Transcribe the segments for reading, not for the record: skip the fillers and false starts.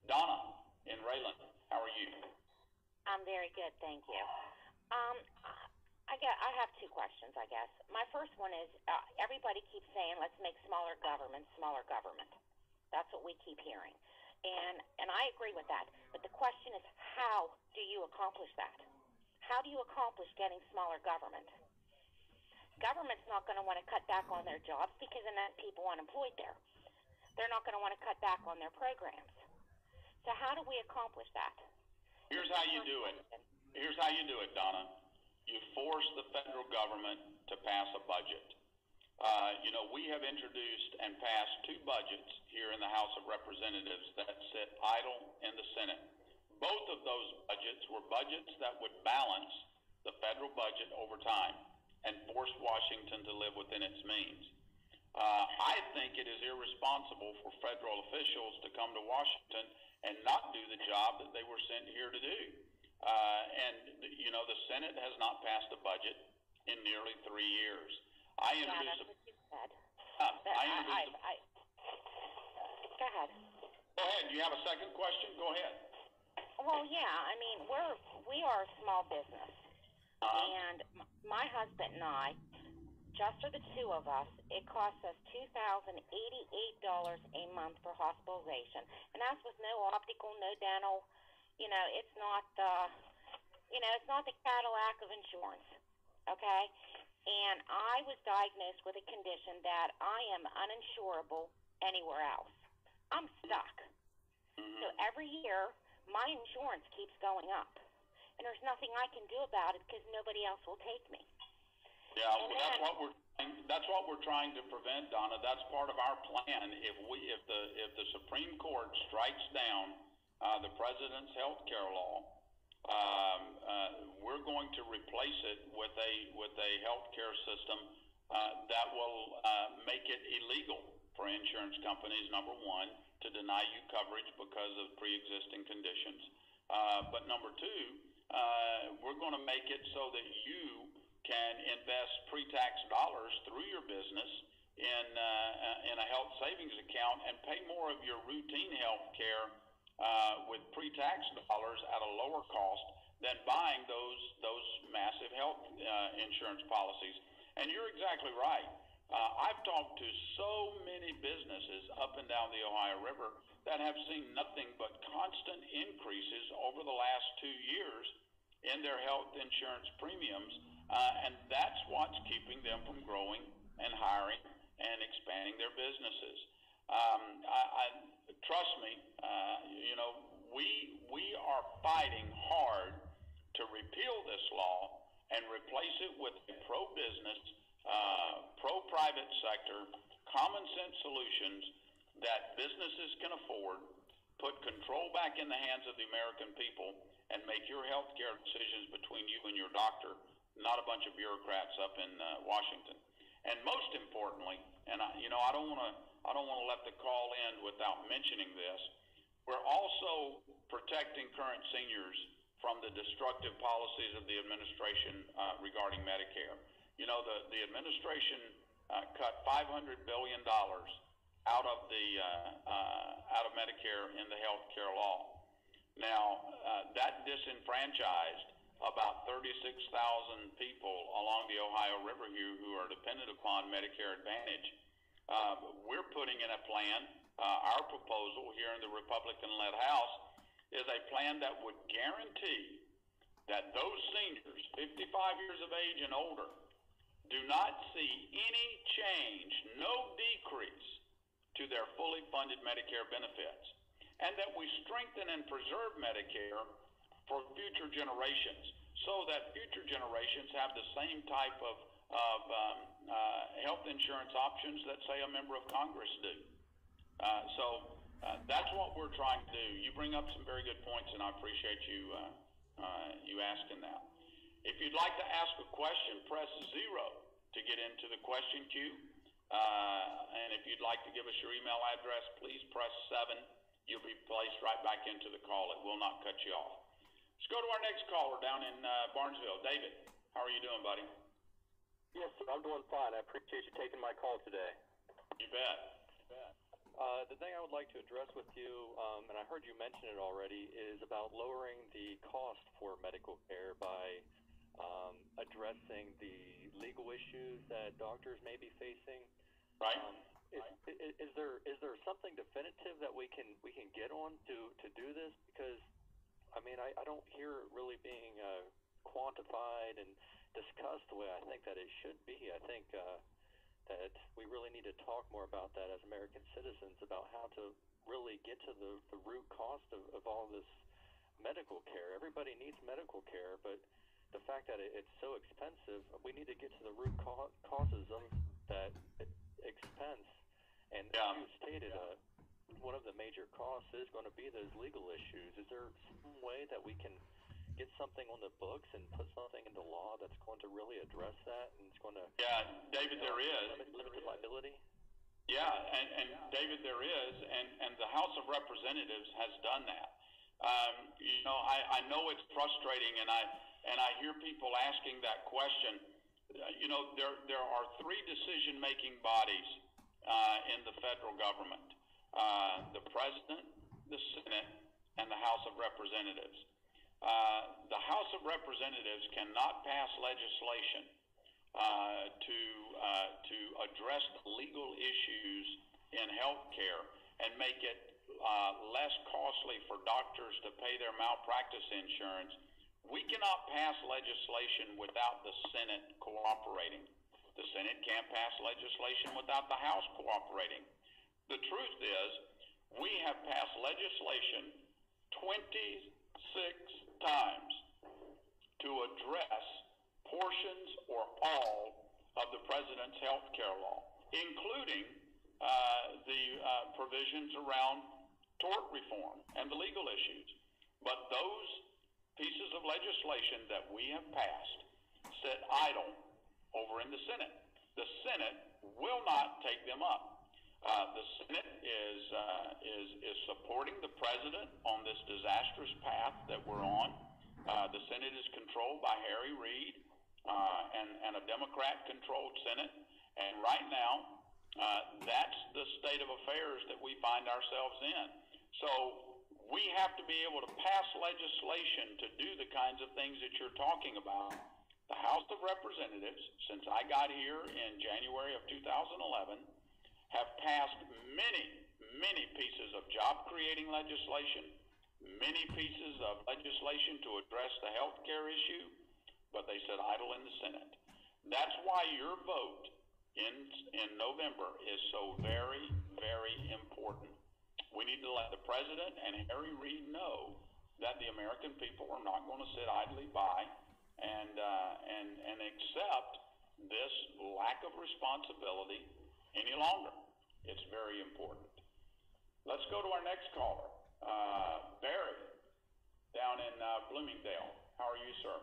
Donna in Rayland, how are you? I'm very good, thank you. Um, I have two questions, I guess. My first one is everybody keeps saying, let's make smaller government, smaller government. That's what we keep hearing. And I agree with that. But the question is, how do you accomplish that? How do you accomplish getting smaller government? Government's not going to want to cut back on their jobs because then that people unemployed there. They're not going to want to cut back on their programs. So how do we accomplish that? Here's how you do it. Here's how you do it, Donna. You force the federal government to pass a budget. We have introduced and passed two budgets here in the House of Representatives that sit idle in the Senate. Both of those budgets were budgets that would balance the federal budget over time and force Washington to live within its means. I think it is irresponsible for federal officials to come to Washington and not do the job that they were sent here to do. The Senate has not passed a budget in nearly 3 years. That's what you said. Go ahead. Go ahead. Do you have a second question? Go ahead. Well, yeah. I mean, we are a small business, and my husband and I, just for the two of us, it costs us $2,088 a month for hospitalization, and that's with no optical, no dental. It's not it's not the Cadillac of insurance. Okay. And I was diagnosed with a condition that I am uninsurable anywhere else. I'm stuck. So every year, my insurance keeps going up. And there's nothing I can do about it because nobody else will take me. Yeah, that's what we're trying to prevent, Donna. That's part of our plan. If the Supreme Court strikes down the president's health care law, we're going to replace it with a healthcare system that will make it illegal for insurance companies, number one, to deny you coverage because of pre-existing conditions. But number two, we're going to make it so that you can invest pre-tax dollars through your business in a health savings account and pay more of your routine health care with pre-tax dollars at a lower cost than buying those massive health insurance policies. And you're exactly right. I've talked to so many businesses up and down the Ohio River that have seen nothing but constant increases over the last 2 years in their health insurance premiums, and that's what's keeping them from growing and hiring and expanding their businesses. Trust me, we are fighting hard to repeal this law and replace it with a pro-business, pro-private sector, common sense solutions that businesses can afford, put control back in the hands of the American people, and make your health care decisions between you and your doctor, not a bunch of bureaucrats up in Washington. And most importantly, and I don't want to let the call end without mentioning this, we're also protecting current seniors from the destructive policies of the administration regarding Medicare. The administration cut $500 billion out of Medicare in the health care law. Now, that disenfranchised about 36,000 people along the Ohio River here who are dependent upon Medicare Advantage. We're putting in a plan, our proposal here in the Republican-led House is a plan that would guarantee that those seniors, 55 years of age and older, do not see any change, no decrease to their fully funded Medicare benefits, and that we strengthen and preserve Medicare for future generations so that future generations have the same type of health insurance options that, say, a member of Congress do. That's what we're trying to do. You bring up some very good points, and I appreciate you asking that. If you'd like to ask a question, press 0 to get into the question queue. And if you'd like to give us your email address, please press 7. You'll be placed right back into the call. It will not cut you off. Let's go to our next caller down in Barnesville. David, how are you doing, buddy? Yes, sir. I'm doing fine. I appreciate you taking my call today. You bet. The thing I would like to address with you, and I heard you mention it already, is about lowering the cost for medical care by addressing the legal issues that doctors may be facing. Right. Is there something definitive that we can get on to do this? Because I mean, I don't hear it really being quantified and discussed the way I think that it should be. I think that we really need to talk more about that as American citizens, about how to really get to the root cost of all this medical care. Everybody needs medical care, but the fact that it's so expensive, we need to get to the root causes of that expense. And as you stated, one of the major costs is going to be those legal issues. Is there some way that we can get something on the books and put something into law that's going to really address that, and it's going to David, there is limited liability? And David, there is, and the House of Representatives has done that. I know it's frustrating, and I hear people asking that question. There are three decision-making bodies in the federal government: the President, the Senate, and the House of Representatives. The House of Representatives cannot pass legislation to address the legal issues in health care and make it less costly for doctors to pay their malpractice insurance. We cannot pass legislation without the Senate cooperating. The Senate can't pass legislation without the House cooperating. The truth is, we have passed legislation 26 times to address portions or all of the President's health care law, including the provisions around tort reform and the legal issues. But those pieces of legislation that we have passed sit idle over in the Senate. The Senate will not take them up. The Senate is supporting the President on this disastrous path that we're on. The Senate is controlled by Harry Reid and a Democrat-controlled Senate. And right now, that's the state of affairs that we find ourselves in. So we have to be able to pass legislation to do the kinds of things that you're talking about. The House of Representatives, since I got here in January of 2011, have passed many pieces of job-creating legislation, many pieces of legislation to address the health care issue, but they sit idle in the Senate. That's why your vote in November is so very, very important. We need to let the President and Harry Reid know that the American people are not going to sit idly by and accept this lack of responsibility any longer. It's very important. Let's go to our next caller, Barry, down in Bloomingdale. How are you, sir?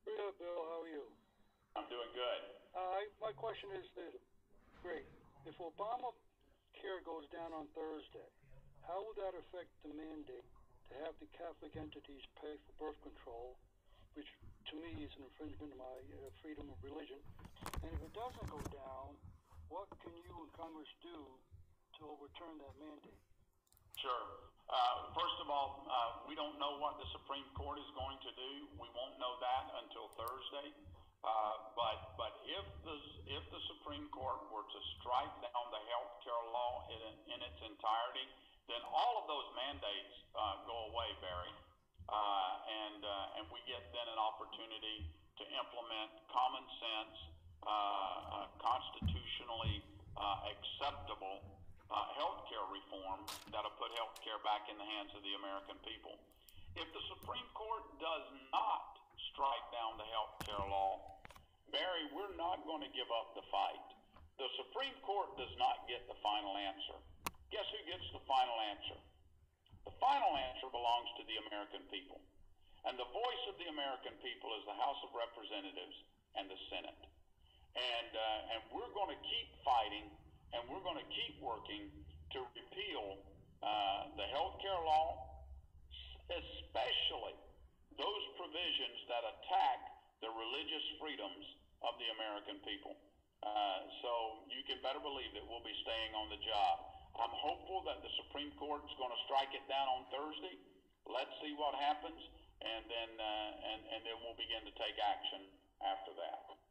Good, Bill. How are you? I'm doing good. My question is this. Great. If Obamacare goes down on Thursday, how will that affect the mandate to have the Catholic entities pay for birth control, which to me is an infringement of my freedom of religion? And if it doesn't go down, what can you and Congress do to overturn that mandate? Sure. First of all, we don't know what the Supreme Court is going to do. We won't know that until Thursday. But if the Supreme Court were to strike down the health care law in its entirety, then all of those mandates go away, Barry, and we get then an opportunity to implement common sense, constitutionally acceptable health care reform that'll put health care back in the hands of the American people. If the Supreme Court does not strike down the health care law, Barry, we're not going to give up the fight. The Supreme Court does not get the final answer. Guess who gets the final answer? The final answer belongs to the American people. And the voice of the American people is the House of Representatives and the Senate. And we're going to keep fighting, and we're going to keep working to repeal the health care law, especially those provisions that attack the religious freedoms of the American people. So you can better believe that we'll be staying on the job. I'm hopeful that the Supreme Court is going to strike it down on Thursday. Let's see what happens, and then we'll begin to take action after that.